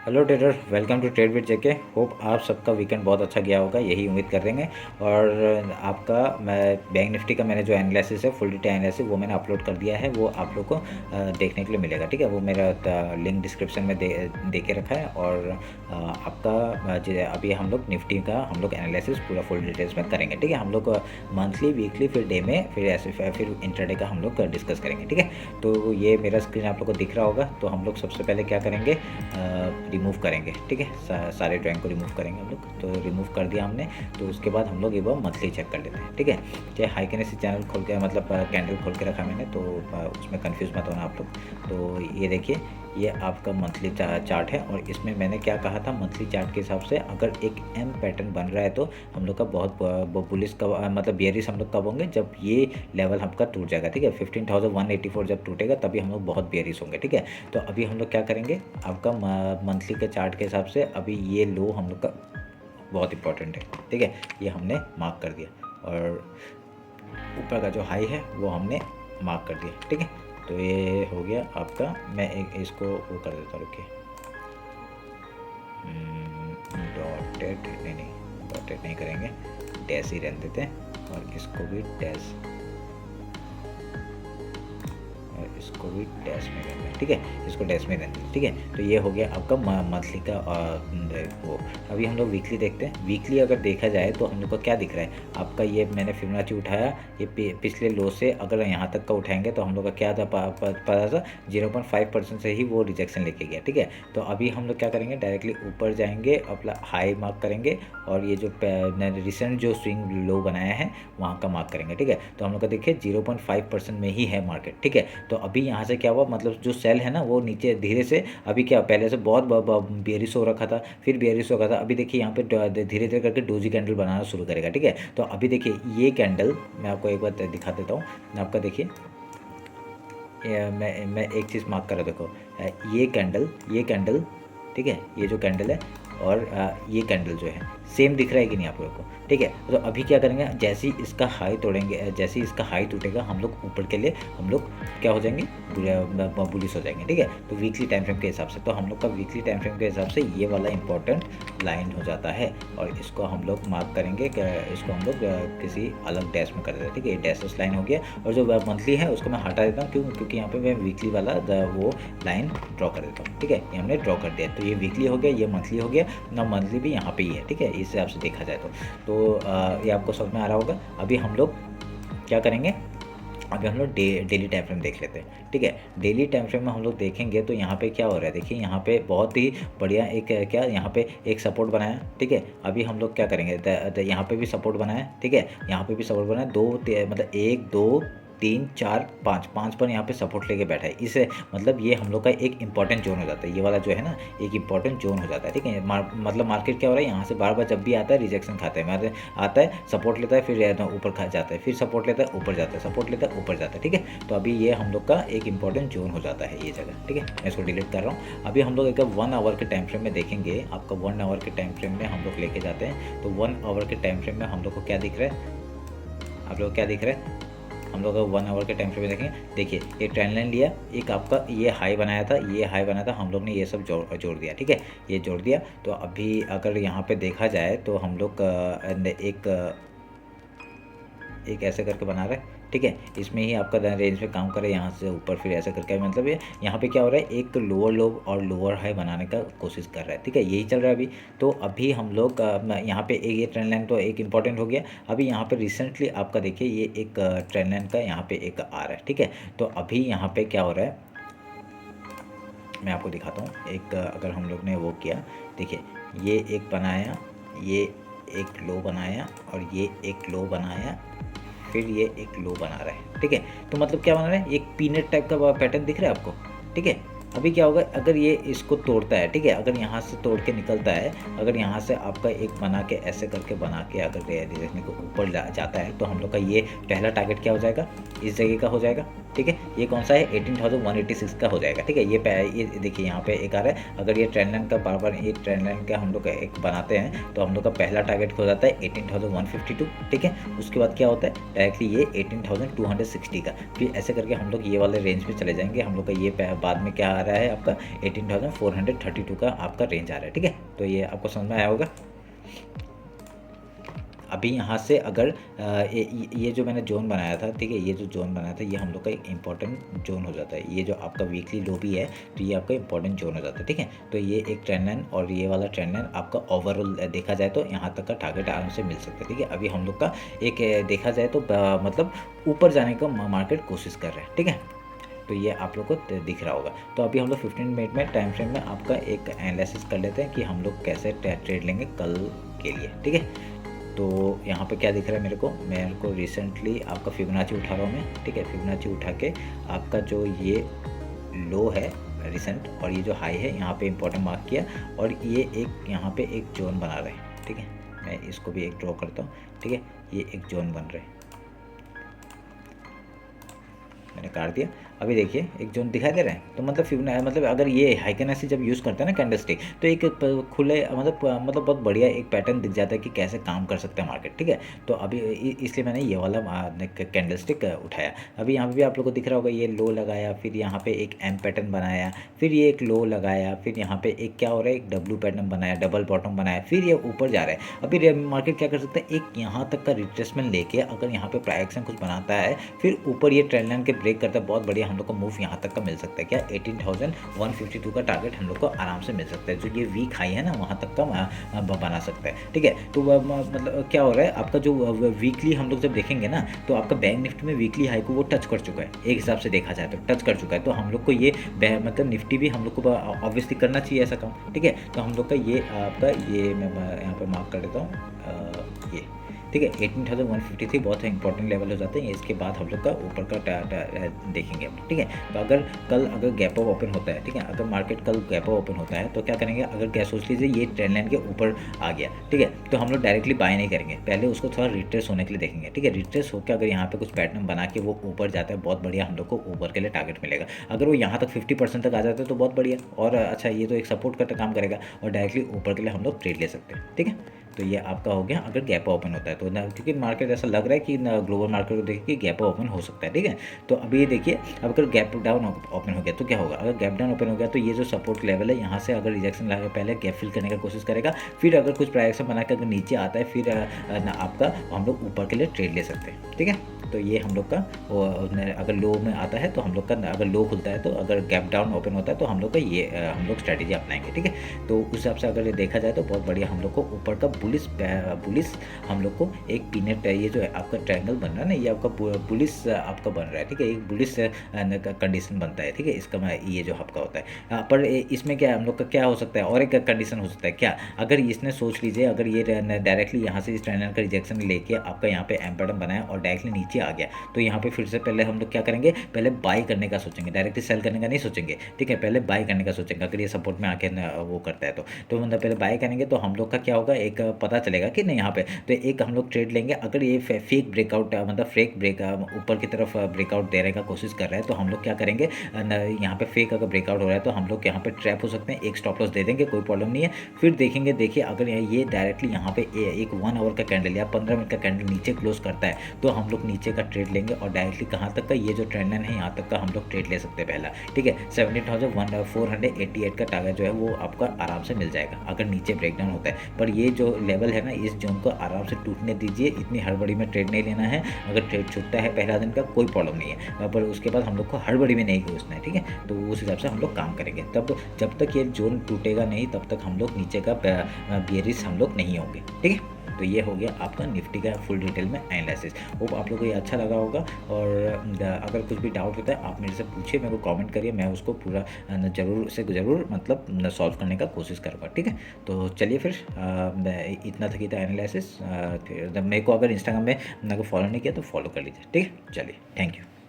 Hello trader, welcome to trade with JK. Hope आप सबका weekend बहुत अच्छा गया होगा, यही उम्मीद कर रहे हैं। और आपका मैं बैंक निफ्टी का मैंने जो एनालिसिस है, फुल डिटेल एनालिसिस, वो मैंने अपलोड कर दिया है। वो आप लोग को देखने के लिए मिलेगा, ठीक है। वो मेरा लिंक डिस्क्रिप्शन में दे के रखा है। और आपका अभी हम लोग निफ्टी का हम लोग एनालिसिस पूरा फुल डिटेल्स में करेंगे, ठीक है। हम लोग मंथली, वीकली, फिर डे में, फिर ऐसे फिर इंटरडे का हम लोग डिस्कस करेंगे, ठीक है। तो ये मेरा स्क्रीन आप लोग को दिख रहा होगा। तो हम लोग सबसे पहले क्या करेंगे, रिमूव करेंगे, ठीक है। सारे ड्राइंग को रिमूव करेंगे हम लोग। तो रिमूव कर दिया हमने। तो उसके बाद हम लोग ये वो मंथली चेक कर लेते हैं, ठीक है। चाहे हाईकिनेसी चैनल खोल के, मतलब कैंडल खोल के रखा मैंने, तो उसमें कंफ्यूज मत होना आप लोग। तो ये देखिए, ये आपका मंथली चार्ट है। और इसमें मैंने क्या कहा था, मंथली चार्ट के हिसाब से अगर एक एम पैटर्न बन रहा है तो हम लोग का बहुत बुलिश कब, मतलब बियरिश हम लोग कब होंगे, जब ये लेवल हमका टूट जाएगा, ठीक है। 15,184 जब टूटेगा तभी हम लोग बहुत बियरिश होंगे, ठीक है। तो अभी हम लोग क्या करेंगे, आपका मंथली के चार्ट के हिसाब से अभी ये लो हम लोग का बहुत इंपॉर्टेंट है, ठीक है। ये हमने मार्क कर दिया। और ऊपर का जो हाई है वो हमने मार्क कर दिया, ठीक है। तो ये हो गया आपका। मैं इसको वो कर देता हूँ, रुकिए। डॉटेड नहीं, डॉटेड नहीं करेंगे, डैश ही रहने देते हैं। और इसको भी डैश, इसको भी डैश में रहना है, ठीक है। इसको डैश में रहना है, ठीक है। तो ये हो गया आपका मंथली का वो। अभी हम लोग वीकली देखते हैं। वीकली अगर देखा जाए तो हम लोग को क्या दिख रहा है आपका, ये मैंने फिबोनाची उठाया, ये पिछले लो से अगर यहाँ तक का उठाएंगे तो हम लोग का क्या था, पता था 0.5% से ही वो रिजेक्शन लेके गया, ठीक है। तो अभी हम लोग क्या करेंगे, डायरेक्टली ऊपर जाएंगे, अपना हाई मार्क करेंगे। और ये जो रिसेंट जो स्विंग लो बनाया है वहाँ का मार्क करेंगे, ठीक है। तो हम लोग का देखिए 0.5% में ही है मार्केट, ठीक है। तो अभी यहाँ से क्या हुआ, मतलब जो सेल है ना वो नीचे धीरे से, अभी क्या पहले से बहुत बेयरिश हो रखा था, फिर बेयरिश हो रखा था। अभी देखिए यहाँ पे धीरे धीरे करके डोजी कैंडल बनाना शुरू करेगा, ठीक है। तो अभी देखिए ये कैंडल मैं आपको एक बार दिखा देता हूँ। आपका देखिए, मैं एक चीज़ मार्क कर रहा, देखो ये कैंडल, ठीक है। ये जो कैंडल है और ये कैंडल जो है सेम दिख रहा है कि नहीं आप लोगों को, ठीक है। तो अभी क्या करेंगे, जैसे ही इसका हाई तोड़ेंगे, जैसे ही इसका हाई टूटेगा, हम लोग ऊपर के लिए हम लोग क्या हो जाएंगे, बुलिश हो जाएंगे, ठीक है। तो वीकली टाइम फ्रेम के हिसाब से, तो हम लोग का वीकली टाइम फ्रेम के हिसाब से ये वाला इंपॉर्टेंट लाइन हो जाता है। और इसको हम लोग मार्क करेंगे, इसको हम लोग किसी अलग डैश में कर देते हैं, ठीक है। डैशेस लाइन हो गया। और जो मंथली है उसको मैं हटा देता हूँ, क्यों, क्योंकि यहाँ पे मैं वीकली वाला वो लाइन ड्रॉ कर देता हूँ, ठीक है। ये हमने ड्रॉ कर दिया। तो ये वीकली हो गया, ये मंथली हो गया ना, मंथली भी यहाँ पे ही है, ठीक है। इस हिसाब से देखा जाए तो ये आपको समझ में आ रहा होगा। अभी हम लोग क्या करेंगे, अभी हम लोग डेली टाइम फ्रेम देख लेते हैं, ठीक है। डेली टाइम फ्रेम में हम लोग देखेंगे तो यहाँ पे क्या हो रहा है, देखिए यहाँ पे बहुत ही बढ़िया एक क्या, यहाँ पे एक सपोर्ट बनाया, ठीक है। अभी हम लोग क्या करेंगे, यहाँ पे भी सपोर्ट बनाया, ठीक है। यहाँ पे भी सपोर्ट बनाया, मतलब 1 2 3 4 5 पर यहाँ पे सपोर्ट लेके बैठा है। इसे मतलब ये हम लोग का एक इंपॉर्टेंट जोन हो जाता है, ये वाला जो है ना एक इंपॉर्टेंट जोन हो जाता है, ठीक है। मतलब मार्केट क्या हो रहा है, यहाँ से बार बार जब भी आता है रिजेक्शन खाता है, मतलब आता है सपोर्ट लेता है, फिर ऊपर खा जाता है, फिर सपोर्ट लेता है ऊपर जाता है, सपोर्ट लेता है ऊपर जाता है, ठीक है। तो अभी ये हम लोग का एक इंपॉर्टेंट जोन हो जाता है ये जगह, ठीक है। मैं इसको डिलीट कर रहा हूँ। अभी हम लोग एक 1 आवर के टाइम फ्रेम में देखेंगे, आपका 1 आवर के टाइम फ्रेम में हम लोग लेके जाते हैं। तो 1 आवर के टाइम फ्रेम में हम लोग को क्या दिख रहा है, आप लोग क्या दिख रहा है, हम लोग 1 आवर के टाइम फ्रेम में देखेंगे। देखिए ये ट्रेंड लाइन लिया, एक आपका ये हाई बनाया था, ये हाई बनाया था, हम लोग ने ये सब जोड़ दिया, ठीक है। ये जोड़ दिया। तो अभी अगर यहाँ पे देखा जाए तो हम लोग एक ऐसे करके बना रहे हैं, ठीक है। इसमें ही आपका रेंज में काम करे, यहाँ से ऊपर फिर ऐसे करके, मतलब ये यहाँ पे क्या हो रहा है, एक लोअर लो और लोअर हाई बनाने का कोशिश कर रहा है, ठीक है। यही चल रहा है अभी। तो अभी हम लोग यहाँ पे एक ये ट्रेंड लाइन तो एक इंपॉर्टेंट हो गया। अभी यहाँ पे रिसेंटली आपका देखिए ये एक ट्रेंड लाइन का यहाँ पे एक आ रहा है, ठीक है। तो अभी यहाँ पे क्या हो रहा है, मैं आपको दिखाता हूँ। एक अगर हम लोग ने वो किया, देखिए ये एक बनाया, ये एक लो बनाया, और ये एक लो बनाया, फिर ये एक लो बना रहा है, ठीक है। तो मतलब क्या बना रहा है, एक पीनट टाइप का पैटर्न दिख रहा है आपको, ठीक है। अभी क्या होगा, अगर ये इसको तोड़ता है, ठीक है, अगर यहाँ से तोड़ के निकलता है, अगर यहाँ से आपका एक बना के ऐसे करके बना के अगर देखने को ऊपर जाता है, तो हम लोग का ये पहला टारगेट क्या हो जाएगा, इस जगह का हो जाएगा, ठीक है। ये कौन सा है, 18,186 का हो जाएगा, ठीक है। ये देखिए यहाँ पे एक आ रहा है। अगर ये ट्रेंड लाइन का बार बार ये ट्रेंड लाइन का हम लोग का एक बनाते हैं, तो हम लोग का पहला टारगेट हो जाता है 18,152, ठीक है। उसके बाद क्या होता है, डायरेक्टली ये 18,260 का, फिर ऐसे करके हम लोग ये वाले रेंज पे चले जाएंगे। हम लोग का ये बाद में क्या आ रहा है आपका 18,432 का आपका रेंज आ रहा है, ठीक है। तो ये आपको समझ में आया होगा। अभी यहाँ से अगर ये जो मैंने जोन बनाया था, ठीक है, ये जो जोन बनाया था ये हम लोग का एक इंपॉर्टेंट जोन हो जाता है। ये जो आपका वीकली लो भी है तो ये आपका इंपॉर्टेंट जोन हो जाता है, ठीक है। तो ये एक ट्रेंड लाइन और ये वाला ट्रेंड लाइन आपका ओवरऑल देखा जाए तो यहाँ तक का टारगेट आराम से मिल सकता है, ठीक है। अभी हम लोग का एक देखा जाए तो मतलब ऊपर जाने का मार्केट कोशिश कर रहे हैं, ठीक है। तो ये आप लोग को दिख रहा होगा। तो अभी हम लोग 15 मिनट में टाइम फ्रेम में आपका एक एनालिसिस कर लेते हैं कि हम लोग कैसे ट्रेड लेंगे कल के लिए, ठीक है। तो यहाँ पे क्या दिख रहा है मेरे को रिसेंटली आपका फिबोनाची उठा रहा हूँ मैं, ठीक है। फिबोनाची उठा के आपका जो ये लो है रिसेंट और ये जो हाई है यहाँ पे इंपॉर्टेंट मार्क किया और ये एक यहाँ पे एक जोन बना रहे हैं, ठीक है। मैं इसको भी एक ड्रॉ करता हूँ, ठीक है। ये एक जोन बन रहे हैं, मैंने काट दिया। अभी देखिए एक जोन दिखाई दे रहा है। तो मतलब अगर ये हाइकेनेसी जब यूज़ करते हैं ना कैंडलस्टिक, तो एक खुले मतलब बहुत बढ़िया एक पैटर्न दिख जाता है कि कैसे काम कर सकते हैं मार्केट, ठीक है। तो अभी इसलिए मैंने ये वाला कैंडलस्टिक उठाया। अभी यहाँ पे भी आप लोग को दिख रहा होगा, ये लो लगाया, फिर यहाँ पे एक एम पैटर्न बनाया, फिर ये एक लो लगाया, फिर यहाँ पे एक क्या हो रहा है, एक डब्ल्यू पैटर्न बनाया, डबल बॉटम बनाया, फिर ये ऊपर जा रहा है। अभी मार्केट क्या कर सकता है, एक यहाँ तक का रिट्रेसमेंट लेके अगर यहाँ पे प्राइस एक्शन कुछ बनाता है, फिर ऊपर ये ट्रेंड लाइन के ब्रेक करता है, बहुत बढ़िया हम लोग को मूव यहाँ तक का मिल सकता है। क्या 18,152 का टारगेट हम लोग को आराम से मिल सकता है। जो ये वीक हाई है ना वहाँ तक का बना सकता है, ठीक है। तो मतलब क्या हो रहा है आपका जो वीकली हम लोग जब देखेंगे ना, तो आपका बैंक निफ्टी में वीकली हाई को वो टच कर चुका है, एक हिसाब से देखा जाए तो टच कर चुका है। तो हम लोग को ये मतलब निफ्टी भी हम लोग को ऑब्वियसली करना चाहिए ऐसा काम, ठीक है। तो हम लोग का ये आपका ये मैं यहाँ पर मार्क कर देता हूँ, ये ठीक है 18,153 बहुत इंपॉर्टेंट लेवल हो जाते हैं। इसके बाद हम लोग का ऊपर का देखेंगे हम, ठीक है। तो अगर गैप अप ओपन होता है, ठीक है, अगर मार्केट कल गैप अप ओपन होता है तो क्या करेंगे, अगर क्या सोच लीजिए ये ट्रेंड लाइन के ऊपर आ गया, ठीक है, तो हम लोग डायरेक्टली बाय नहीं करेंगे, पहले उसको थोड़ा रिट्रेस होने के लिए देखेंगे, ठीक है। रिट्रेस होकर अगर यहाँ पे कुछ पैटर्न बना के वो ऊपर जाता है, बहुत बढ़िया हम लोग को ऊपर के लिए टारगेट मिलेगा। अगर वो यहाँ तक 50% तक आ जाता है तो बहुत बढ़िया और अच्छा, ये तो एक सपोर्ट करता काम करेगा और डायरेक्टली ऊपर के लिए हम लोग ट्रेड ले सकते हैं, ठीक है। तो ये आपका हो गया अगर गैप ओपन होता है तो ना, क्योंकि मार्केट ऐसा लग रहा है कि ग्लोबल मार्केट को देखिए कि गैप ओपन हो सकता है, ठीक है। तो अभी ये देखिए अब अगर गैप डाउन ओपन हो गया तो क्या होगा, अगर गैप डाउन ओपन हो गया तो ये जो सपोर्ट लेवल है यहाँ से अगर रिजेक्शन लगा पहले गैप फिल करने की कोशिश करेगा, फिर अगर कुछ प्राइस बना के अगर नीचे आता है फिर आपका हम लोग ऊपर के लिए ट्रेड ले सकते हैं, ठीक है। तो ये हम लोग का अगर लो में आता है तो हम लोग का, अगर लो खुलता है तो अगर गैप डाउन ओपन होता है तो हम लोग का ये हम लोग स्ट्रैटेजी अपनाएंगे, ठीक है। तो उस हिसाब से अगर ये देखा जाए तो बहुत बढ़िया हम लोग को ऊपर का बुलिस हम लोग को एक पीनट, ये जो है आपका ट्रायंगल बन रहा है ना, ये आपका बुलिस आपका बन रहा है, ठीक है। एक बुलिस कंडीशन बनता है, ठीक है, इसका ये जो आपका होता है। पर इसमें क्या हम लोग का क्या हो सकता है, और एक कंडीशन हो सकता है क्या, अगर इसने सोच लीजिए अगर ये डायरेक्टली यहाँ से इस ट्रायंगल का रिजेक्शन लेके आपका यहाँ पे एम पैटर्न बनाया और डायरेक्टली नीचे आ गया, तो यहाँ पे फिर से पहले हम लोग क्या करेंगे, पहले बाई करने का सोचेंगे, डायरेक्टली सेल करने का नहीं सोचेंगे, ठीक है। पहले बाई करने का सोचेंगे अगर ये सपोर्ट में आके वो करता है तो मतलब पहले बाई करेंगे तो हम लोग का क्या होगा, एक पता चलेगा कि नहीं यहाँ पे, तो एक हम लोग ट्रेड लेंगे। अगर ये फेक ब्रेकआउट मतलब फेक ब्रेक ऊपर की तरफ ब्रेकआउट देने का कोशिश कर रहा है तो हम लोग क्या करेंगे, यहाँ पे फेक अगर ब्रेकआउट हो रहा है तो हम लोग यहाँ पे ट्रैप हो सकते हैं, एक स्टॉप लॉस दे देंगे, कोई प्रॉब्लम नहीं है। फिर देखेंगे, देखिए अगर ये डायरेक्टली यहाँ पे एक 1 आवर का कैंडल या 15 मिनट का कैंडल नीचे क्लोज करता है तो हम लोग नीचे का ट्रेड लेंगे और डायरेक्टली कहाँ तक का, ये जो ट्रेंड लाइन है यहाँ तक का हम लोग ट्रेड ले सकते हैं पहला, ठीक है। 17,488 का टारगेट जो है वो आपका आराम से मिल जाएगा अगर नीचे ब्रेकडाउन होता है। पर ये जो लेवल है ना, इस जोन को आराम से टूटने दीजिए, इतनी हड़बड़ी में ट्रेड नहीं लेना है। अगर ट्रेड छूटता है पहला दिन का कोई प्रॉब्लम नहीं है, पर उसके बाद हम लोग को हड़बड़ी में नहीं घुसना है, ठीक है। तो उस हिसाब से हम लोग काम करेंगे, तब जब तक ये जोन टूटेगा नहीं तब तक हम लोग नीचे का बेयरिश हम लोग नहीं होंगे, ठीक है। तो ये हो गया आपका निफ्टी का फुल डिटेल में एनालिसिस। होप आप लोगों को ये अच्छा लगा होगा और अगर कुछ भी डाउट होता है आप मेरे से पूछिए, मेरे को कमेंट करिए, मैं उसको पूरा ज़रूर मतलब सॉल्व करने का कोशिश करूँगा, ठीक है। तो चलिए फिर इतना था कि था एनालिसिस। फिर मेरे को अगर इंस्टाग्राम में मेरे को फॉलो नहीं किया तो फॉलो कर लीजिए, ठीक है। चलिए, थैंक यू।